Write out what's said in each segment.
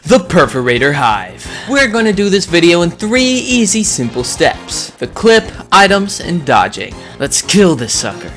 the Perforator Hive. We're going to do this video in 3 easy simple steps: the clip, items, and dodging. Let's kill this sucker.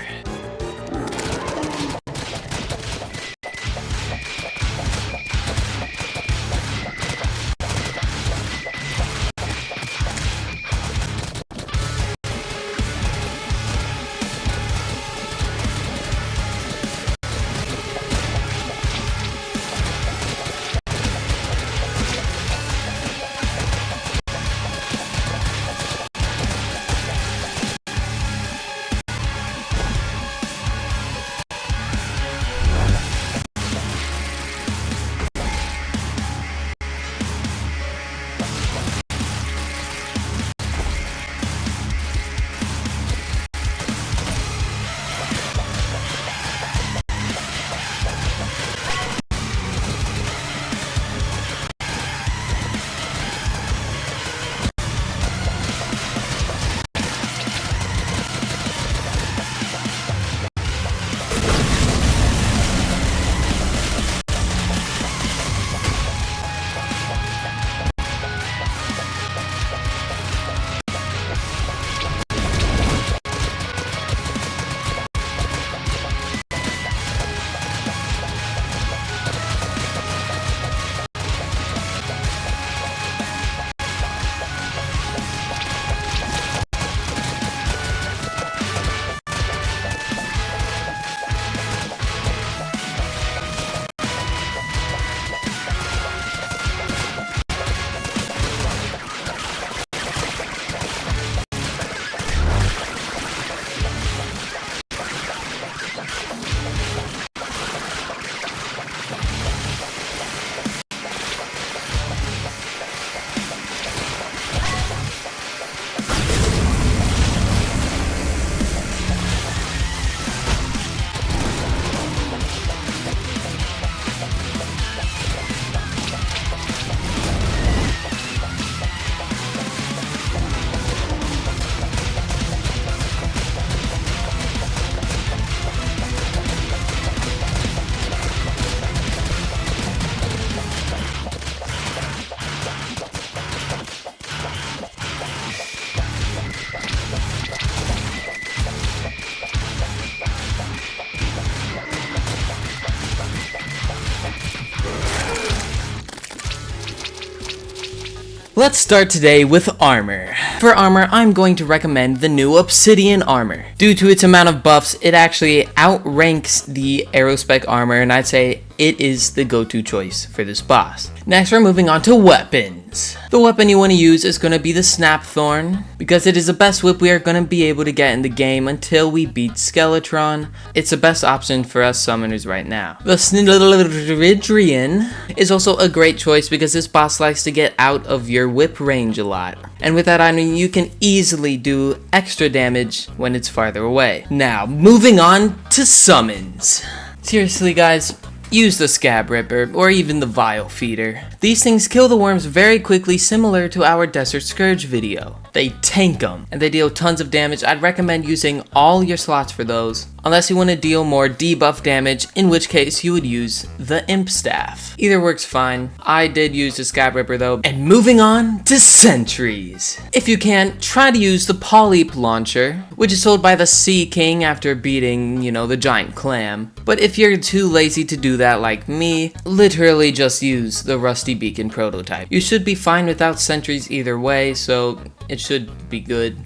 Let's start today with armor. For armor, I'm going to recommend the new Obsidian armor. Due to its amount of buffs, it actually outranks the Aerospec armor, and I'd say it is the go-to choice for this boss. Next, we're moving on to weapons. The weapon you want to use is going to be the Snapthorn, because it is the best whip we are going to be able to get in the game until we beat Skeletron. It's the best option for us summoners right now. The Snidrian is also a great choice because this boss likes to get out of your whip range a lot. And with that item, you can easily do extra damage when it's farther away. Now, moving on to summons. Seriously guys, use the Scab Ripper, or even the Vile Feeder. These things kill the worms very quickly, similar to our Desert Scourge video. They tank them, and they deal tons of damage. I'd recommend using all your slots for those, unless you want to deal more debuff damage, in which case you would use the Imp Staff. Either works fine. I did use the Scab Ripper though. And moving on to Sentries. If you can, try to use the Polyp Launcher, which is sold by the Sea King after beating, the giant clam. But if you're too lazy to do that like me, literally just use the Rusty Beacon prototype. You should be fine without Sentries either way, so it should be good.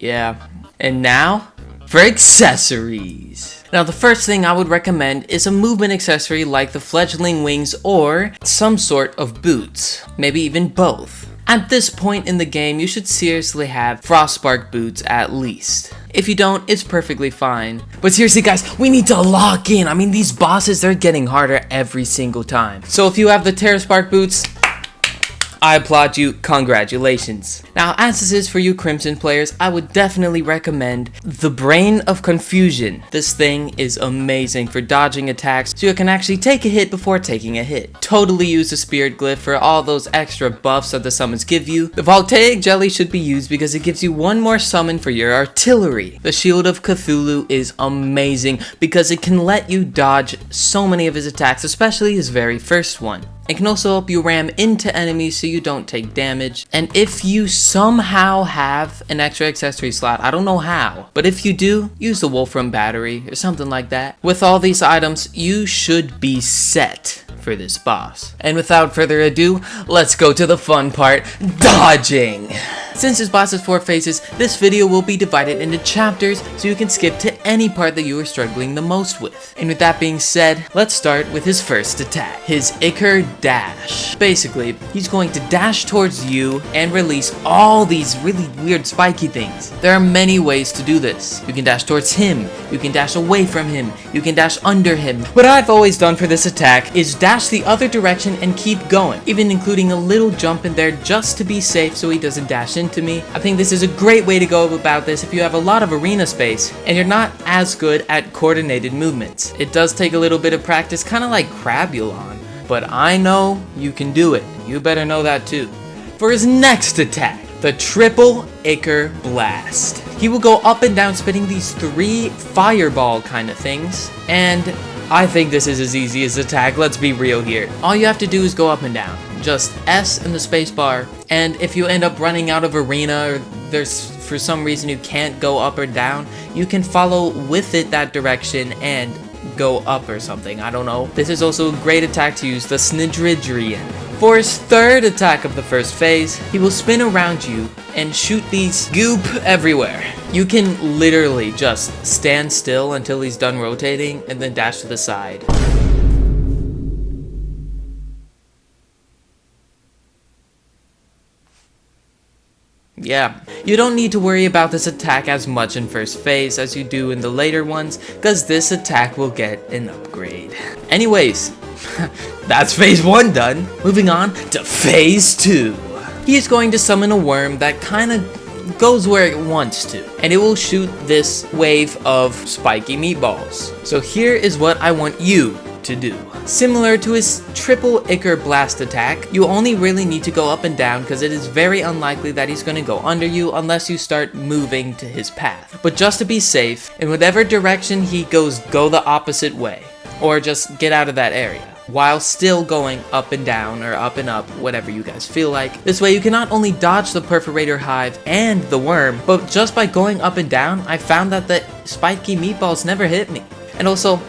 Yeah. And now, for accessories. Now the first thing I would recommend is a movement accessory like the Fledgling Wings or some sort of boots. Maybe even both. At this point in the game, you should seriously have Frostspark boots at least. If you don't, it's perfectly fine. But seriously guys, we need to lock in. I mean, these bosses, they're getting harder every single time. So if you have the Terraspark boots, I applaud you, congratulations. Now, as this is for you Crimson players, I would definitely recommend the Brain of Confusion. This thing is amazing for dodging attacks, so you can actually take a hit before taking a hit. Totally use the Spirit Glyph for all those extra buffs that the summons give you. The Voltaic Jelly should be used because it gives you one more summon for your artillery. The Shield of Cthulhu is amazing because it can let you dodge so many of his attacks, especially his very first one. It can also help you ram into enemies so you don't take damage. And if you somehow have an extra accessory slot, I don't know how, but if you do, use the Wolfram battery or something like that. With all these items, you should be set for this boss. And without further ado, let's go to the fun part, dodging. Since this boss has 4 phases, this video will be divided into chapters so you can skip to any part that you are struggling the most with. And with that being said, let's start with his first attack, his Ichor Dash. Basically, he's going to dash towards you and release all these really weird spiky things. There are many ways to do this. You can dash towards him, you can dash away from him, you can dash under him. What I've always done for this attack is dash the other direction and keep going, even including a little jump in there just to be safe so he doesn't dash into me. I think this is a great way to go about this if you have a lot of arena space and you're not as good at coordinated movements. It does take a little bit of practice, kind of like Crabulon, but I know you can do it. You better know that too. For his next attack, the Triple Ichor Blast. He will go up and down spitting these 3 fireball kind of things, and I think this is as easy as attack, let's be real here. All you have to do is go up and down. Just S and the spacebar, and if you end up running out of arena or there's for some reason you can't go up or down, you can follow with it that direction and go up or something, I don't know. This is also a great attack to use, the Snidridrian. For his third attack of the first phase, he will spin around you and shoot these goop everywhere. You can literally just stand still until he's done rotating and then dash to the side. Yeah, you don't need to worry about this attack as much in first phase as you do in the later ones, cause this attack will get an upgrade. Anyways, that's phase 1 done. Moving on to phase 2. He is going to summon a worm that kinda goes where it wants to, and it will shoot this wave of spiky meatballs. So here is what I want you to do. Similar to his Triple Ichor Blast attack, you only really need to go up and down because it is very unlikely that he's going to go under you unless you start moving to his path. But just to be safe, in whatever direction he goes, go the opposite way, or just get out of that area, while still going up and down or up and up, whatever you guys feel like. This way you can not only dodge the Perforator Hive and the worm, but just by going up and down, I found that the spiky meatballs never hit me. And also,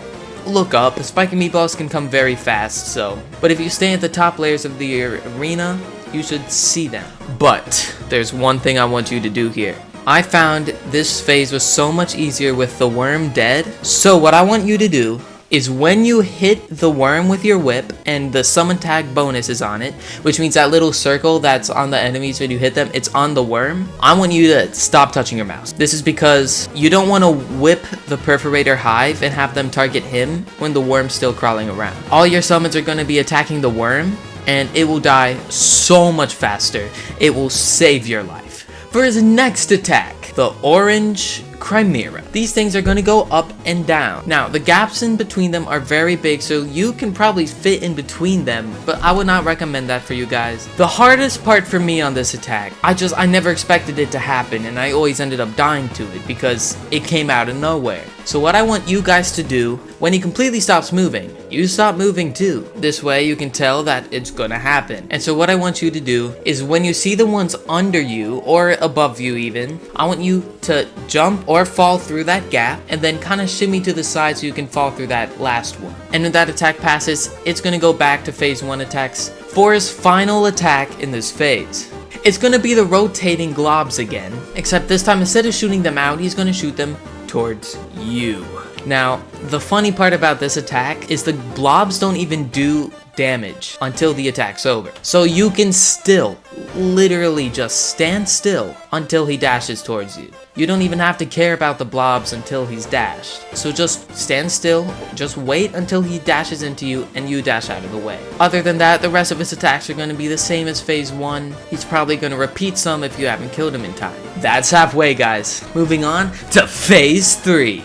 look up, spiky meatballs can come very fast, so. But if you stay at the top layers of the arena, you should see them. But there's one thing I want you to do here. I found this phase was so much easier with the worm dead. So what I want you to do is when you hit the worm with your whip and the summon tag bonus is on it, which means that little circle that's on the enemies when you hit them, it's on the worm, I want you to stop touching your mouse. This is because you don't want to whip the Perforator Hive and have them target him when the worm's still crawling around. All your summons are going to be attacking the worm, and it will die so much faster. It will save your life. For his next attack, the Orange Chimera. These things are going to go up and down. Now, the gaps in between them are very big, so you can probably fit in between them, but I would not recommend that for you guys. The hardest part for me on this attack, I never expected it to happen, and I always ended up dying to it because it came out of nowhere. So what I want you guys to do, when he completely stops moving, you stop moving too. This way you can tell that it's gonna happen. And so what I want you to do is when you see the ones under you, or above you even, I want you to jump or fall through that gap, and then kind of shimmy to the side so you can fall through that last one. And when that attack passes, it's gonna go back to phase 1 attacks for his final attack in this phase. It's gonna be the rotating globs again, except this time instead of shooting them out, he's gonna shoot them towards you. Now, the funny part about this attack is the blobs don't even do damage until the attack's over. So you can still literally just stand still until he dashes towards you. You don't even have to care about the blobs until he's dashed. So just stand still, just wait until he dashes into you and you dash out of the way. Other than that, the rest of his attacks are going to be the same as phase 1. He's probably going to repeat some if you haven't killed him in time. That's halfway, guys. Moving on to phase 3.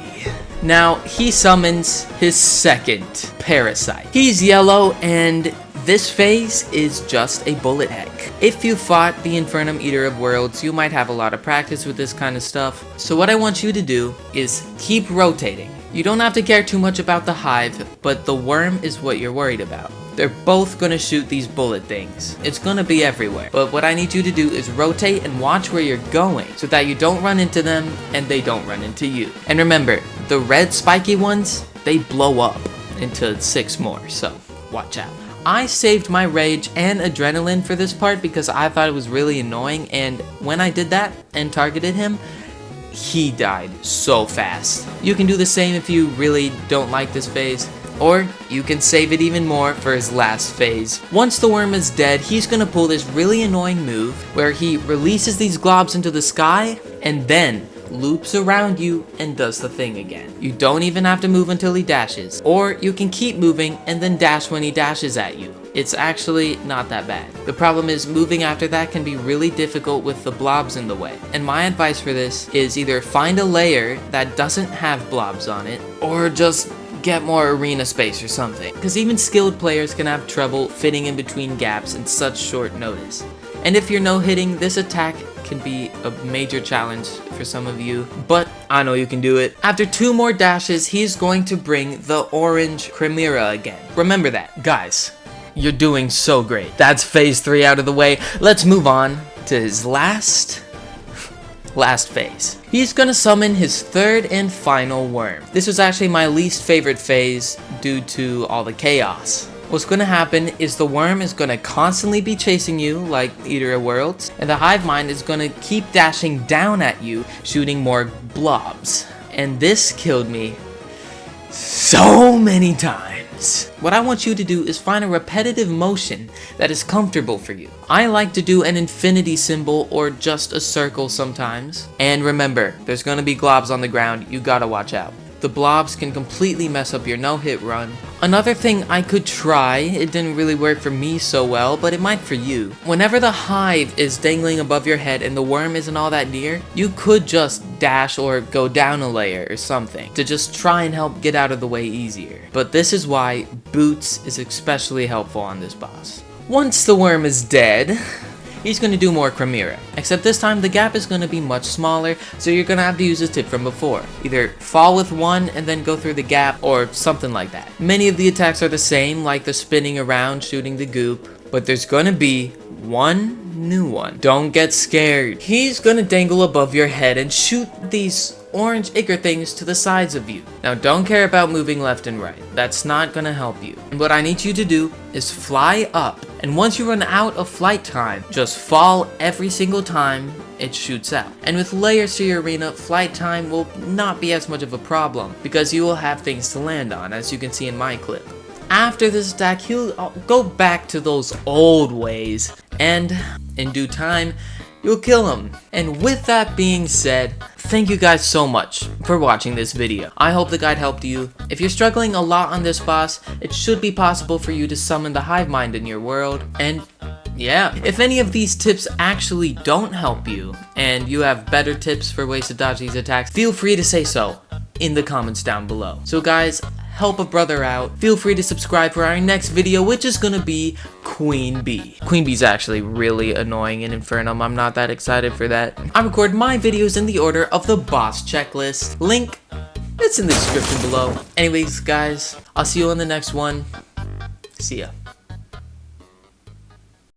Now, he summons his second parasite. He's yellow, and this phase is just a bullet heck. If you fought the Infernum Eater of Worlds, you might have a lot of practice with this kind of stuff. So what I want you to do is keep rotating. You don't have to care too much about the hive, but the worm is what you're worried about. they're both gonna shoot these bullet things. It's gonna be everywhere. But what I need you to do is rotate and watch where you're going so that you don't run into them and they don't run into you. And remember, the red spiky ones, they blow up into 6 more, so watch out. I saved my rage and adrenaline for this part because I thought it was really annoying, and when I did that and targeted him, he died so fast. You can do the same if you really don't like this phase, or you can save it even more for his last phase. Once the worm is dead, he's gonna pull this really annoying move where he releases these globs into the sky and then loops around you and does the thing again. You don't even have to move until he dashes, or you can keep moving and then dash when he dashes at you. It's actually not that bad. The problem is moving after that can be really difficult with the blobs in the way. And my advice for this is either find a layer that doesn't have blobs on it, or just get more arena space or something. Because even skilled players can have trouble fitting in between gaps in such short notice. And if you're no-hitting, this attack can be a major challenge for some of you, but I know you can do it. After 2 more dashes, he's going to bring the orange Chimera again. Remember that. Guys, you're doing so great. That's phase 3 out of the way. Let's move on to his last phase. He's gonna summon his 3rd and final worm. This was actually my least favorite phase due to all the chaos. What's gonna happen is the worm is gonna constantly be chasing you like Eater of Worlds, and the Hive Mind is gonna keep dashing down at you, shooting more blobs. And this killed me so many times. What I want you to do is find a repetitive motion that is comfortable for you. I like to do an infinity symbol or just a circle sometimes. And remember, there's gonna be globs on the ground, you gotta watch out. The blobs can completely mess up your no-hit run. Another thing I could try, it didn't really work for me so well, but it might for you. Whenever the hive is dangling above your head and the worm isn't all that near, you could just dash or go down a layer or something to just try and help get out of the way easier. But this is why boots is especially helpful on this boss. Once the worm is dead, he's going to do more Chimera, except this time the gap is going to be much smaller, so you're going to have to use a tip from before. Either fall with one and then go through the gap, or something like that. Many of the attacks are the same, like the spinning around, shooting the goop, but there's going to be one new one. Don't get scared. He's going to dangle above your head and shoot these orange ichor things to the sides of you. Now don't care about moving left and right. That's not gonna help you. And what I need you to do is fly up. And once you run out of flight time, just fall every single time it shoots out. And with layers to your arena, flight time will not be as much of a problem because you will have things to land on, as you can see in my clip. After this attack, he'll go back to those old ways, and in due time, you'll kill him. And with that being said, thank you guys so much for watching this video. I hope the guide helped you. If you're struggling a lot on this boss, it should be possible for you to summon the Hive Mind in your world. And yeah, if any of these tips actually don't help you, and you have better tips for ways to dodge these attacks, feel free to say so in the comments down below. So guys, help a brother out. Feel free to subscribe for our next video, which is gonna be Queen Bee. Queen Bee's actually really annoying in Infernum. I'm not that excited for that. I record my videos in the order of the boss checklist. Link, it's in the description below. Anyways, guys, I'll see you on the next one. See ya.